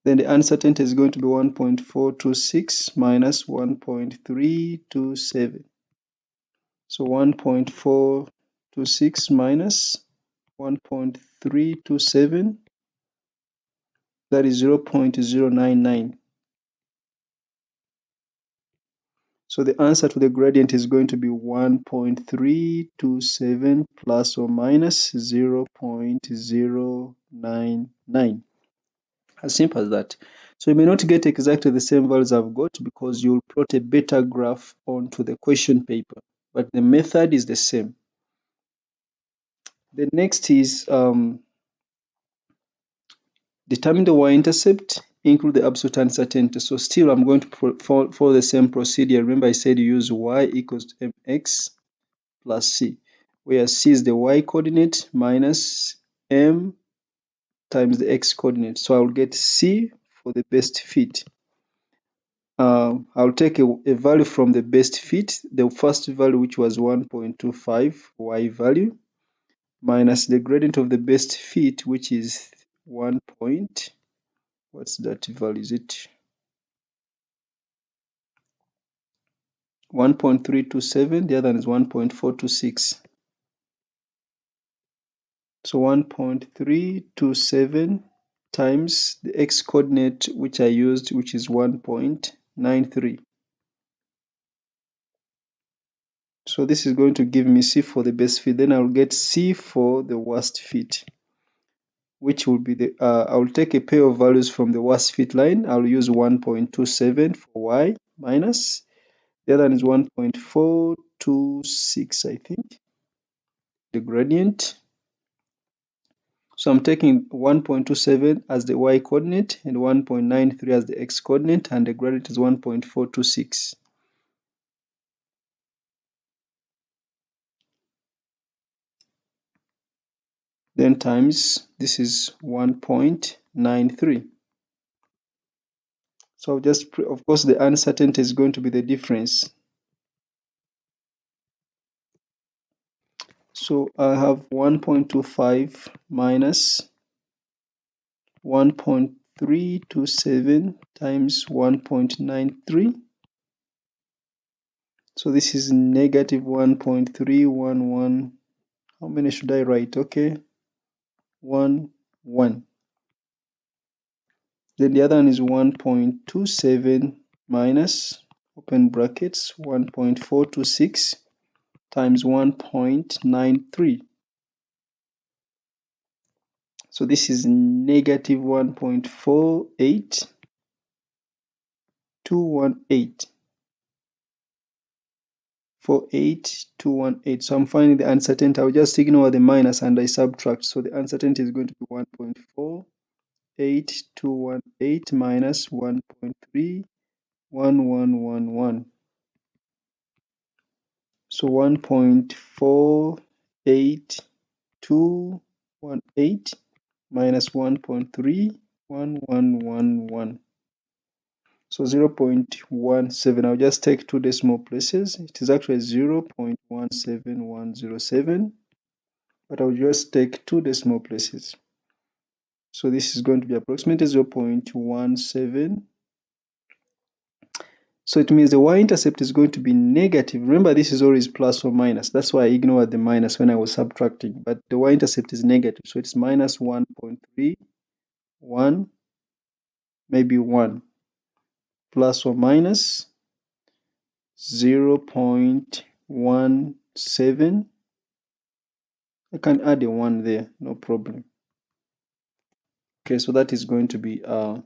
Then the uncertainty is going to be 1.426 minus 1.327. So 1.426 minus 1.327, that is 0.099. So the answer to the gradient is going to be 1.327 plus or minus 0.099. As simple as that. So you may not get exactly the same values I've got because you'll plot a better graph onto the question paper, but the method is the same. The next is determine the y-intercept, include the absolute uncertainty. So still I'm going to follow the same procedure. Remember I said you use y equals to mx plus c, where c is the y coordinate minus m times the x coordinate. So I'll get c for the best fit. I'll take a value from the best fit, the first value which was 1.25 y value, minus the gradient of the best fit which is 1. What's that value? Is it 1.327? The other one is 1.426. So 1.327 times the x coordinate which I used, which is 1.93. So this is going to give me C for the best fit. Then I'll get C for the worst fit, which will be I'll take a pair of values from the worst fit line. I'll use 1.27 for Y minus. The other one is 1.426, I think, the gradient. So I'm taking 1.27 as the y coordinate and 1.93 as the x coordinate, and the gradient is 1.426. then times this is 1.93. So I'll just, of course, the uncertainty is going to be the difference. So I have 1.25 minus 1.327 times 1.93. So this is negative 1.311. How many should I write? Okay, 1, 1. Then the other one is 1.27 minus, open brackets, 1.426 times 1.93. So this is negative 1.48218. 48218. So I'm finding the uncertainty. I'll just ignore the minus and I subtract. So the uncertainty is going to be 1.48218 minus 1.31111. So 1.48218 minus 1.31111. So 0.17. I'll just take two decimal places. It is actually 0.17107, but I'll just take two decimal places. So this is going to be approximately 0.17. So it means the y-intercept is going to be negative. Remember, this is always plus or minus. That's why I ignored the minus when I was subtracting. But the y-intercept is negative. So it's minus 1.31, maybe 1, plus or minus 0.17. I can add a 1 there, no problem. Okay, so that is going to be the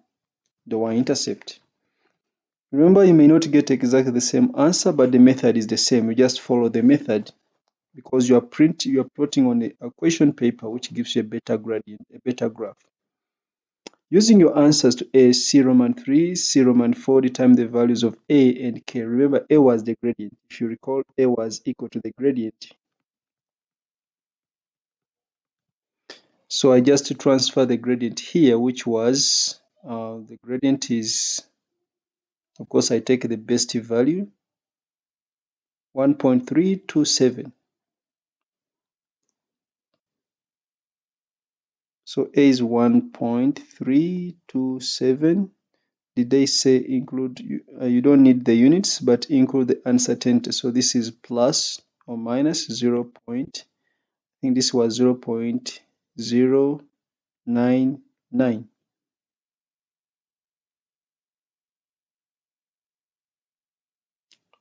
y-intercept. Remember, you may not get exactly the same answer, but the method is the same. You just follow the method because you are plotting on a question paper, which gives you a better gradient, a better graph. Using your answers to A, C Roman 3, C Roman 4, determine the values of A and K. Remember, A was the gradient. If you recall, A was equal to the gradient. So I just transfer the gradient here, which was, the gradient is, of course, I take the best value, 1.327. So A is 1.327. Did they say include, you don't need the units, but include the uncertainty. So this is plus or minus 0. I think this was 0.099.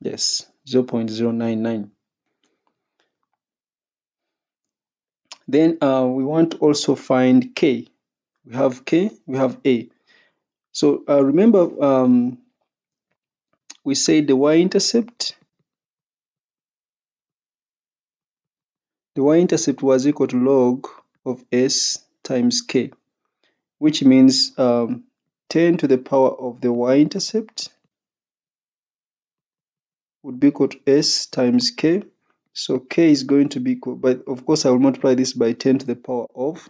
Yes, 0.099. Then we want to also find K. We have K, we have A. So remember, we say the y-intercept. The y-intercept was equal to log of S times K, which means 10 to the power of the y-intercept would be equal to S times K. So K is going to be equal, but of course I will multiply this by 10 to the power of,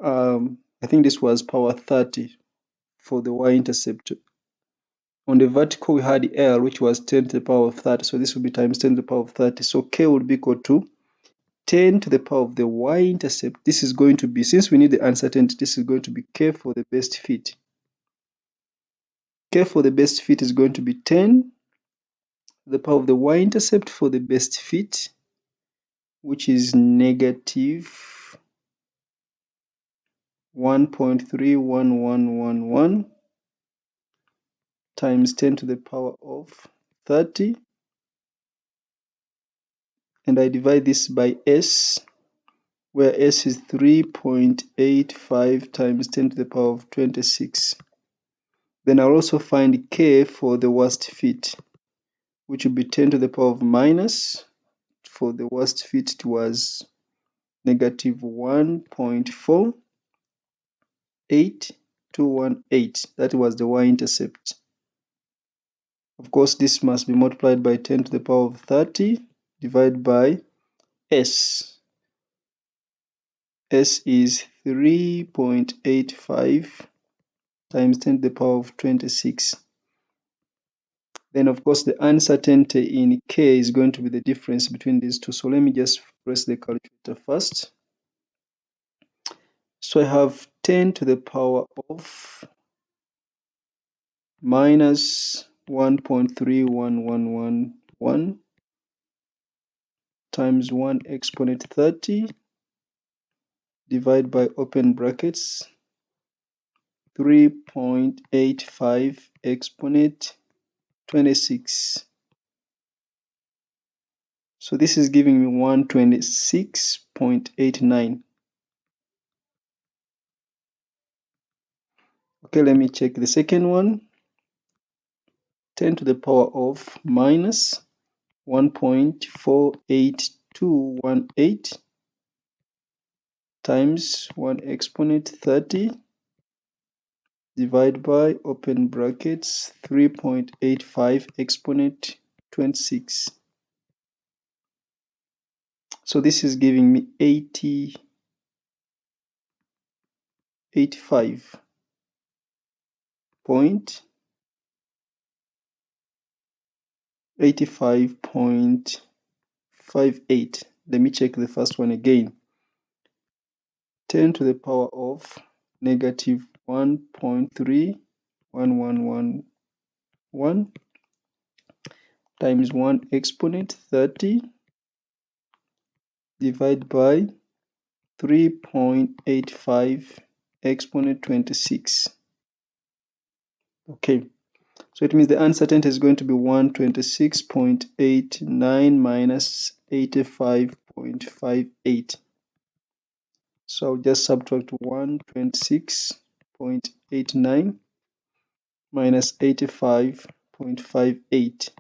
I think this was power 30 for the y-intercept. On the vertical, we had L, which was 10 to the power of 30. So this would be times 10 to the power of 30. So K would be equal to 10 to the power of the y-intercept. This is going to be, since we need the uncertainty, this is going to be K for the best fit. K for the best fit is going to be 10 to the power of the y-intercept for the best fit, which is negative 1.31111 times 10 to the power of 30. And I divide this by S, where S is 3.85 times 10 to the power of 26. Then I'll also find K for the worst fit, which will be 10 to the power of minus. For the worst fit, it was negative 1.48218. That was the y-intercept. Of course, this must be multiplied by 10 to the power of 30 divided by S. S is 3.85 times 10 to the power of 26. Then, of course, the uncertainty in K is going to be the difference between these two. So let me just press the calculator first. So I have 10 to the power of minus 1.31111 times 1 exponent 30 divided by open brackets 3.85 exponent 26. So this is giving me 126.89. Okay, let me check the second one. 10 to the power of minus 1.48218 times 1 exponent 30 divided by open brackets 3.85 exponent 26. So this is giving me 85.58. Let me check the first one again. 10 to the power of negative 1.31111 times 1 exponent 30 divided by 3.85 exponent 26. Okay, so it means the uncertainty is going to be 126.89 minus 85.58. So I'll just subtract 126.89 minus 85.58.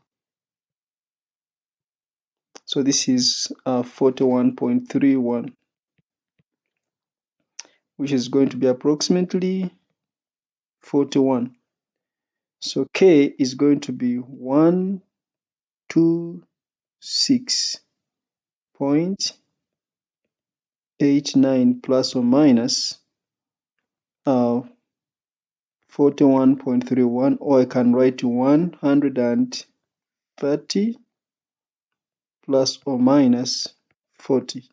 So this is 41.31, which is going to be approximately 41. So K is going to be 126.89 plus or minus 41.31, or I can write 130 plus or minus 40.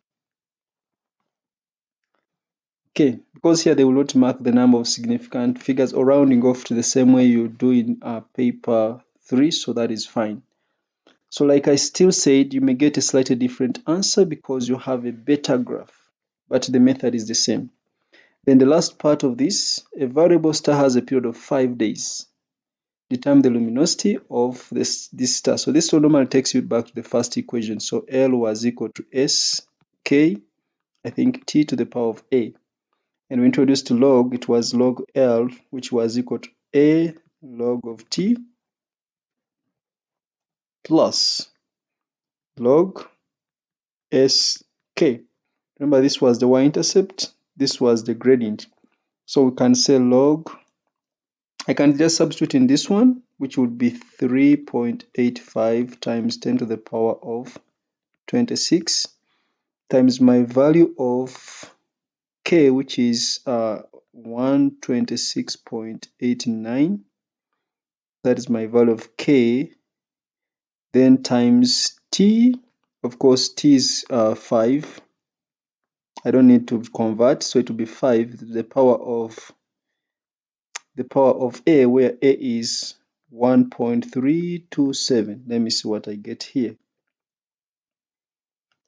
Okay, because here they will not mark the number of significant figures or rounding off to the same way you do in paper 3, so that is fine. So like I still said, you may get a slightly different answer because you have a better graph, but the method is the same. Then the last part of this, a variable star has a period of 5 days. Determine the luminosity of this star. So this one normally takes you back to the first equation. So L was equal to S, K, I think T to the power of A. And we introduced log, it was log L, which was equal to A log of T plus log SK. Remember, this was the y-intercept, this was the gradient. So we can say log, I can just substitute in this one, which would be 3.85 times 10 to the power of 26 times my value of K, which is 126.89. That is my value of K. Then times T, of course, T is 5. I don't need to convert, so it will be 5 to the power of A, where A is 1.327. Let me see what I get here.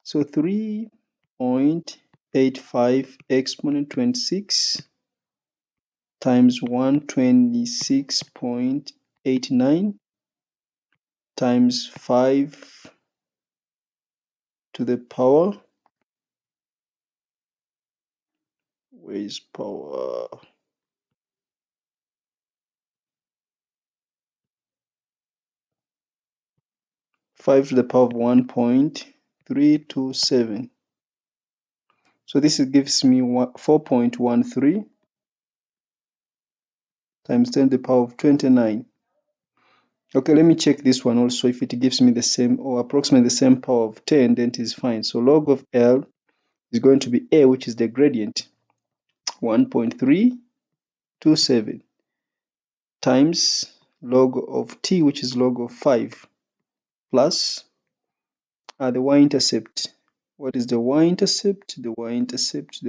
So 3.85 exponent 26 times 126.89 times 5 to the power, where is power? 5 to the power of 1.327. So this gives me 4.13 times 10 to the power of 29. Okay, let me check this one also. If it gives me the same or approximately the same power of 10, then it is fine. So log of L is going to be A, which is the gradient, 1.327 times log of t, which is log of 5, plus the y-intercept. What is the y-intercept? The y-intercept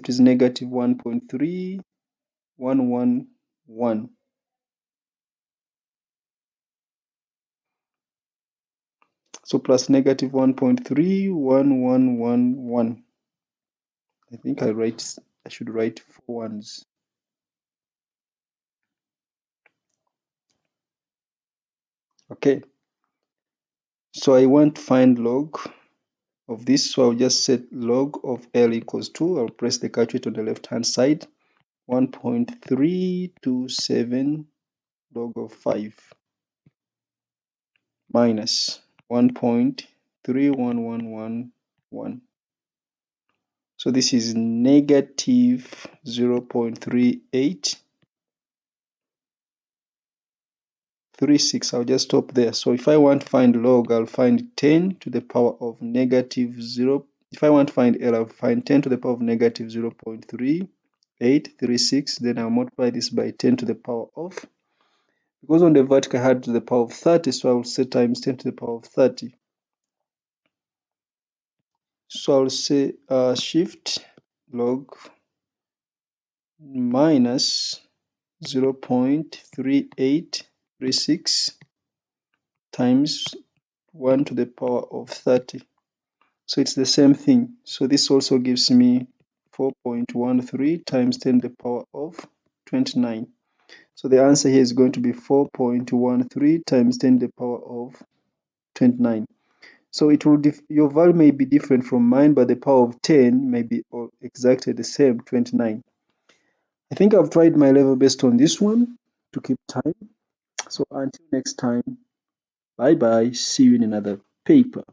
is negative 1.3111. So plus negative 1.31111. I think I should write 4 ones. Okay. So I want to find log of this, so I'll just set log of L equals 2. I'll press the calculator on the left hand side. 1.327 log of 5 minus 1.31111. So this is negative 0.3836. I'll just stop there. So if I want to find log, I'll find 10 to the power of negative 0. If I want to find L, I'll find 10 to the power of negative 0.3836. Then I'll multiply this by 10 to the power of, because on the vertical I had to the power of 30, so I will say times 10 to the power of 30. So I'll say shift log minus 0.3836 times 1 to the power of 30. So it's the same thing. So this also gives me 4.13 times 10 to the power of 29. So the answer here is going to be 4.13 times 10 to the power of 29. So it will your value may be different from mine, but the power of 10 may be exactly the same, 29. I think I've tried my level best on this one to keep time. So until next time, bye bye. See you in another paper.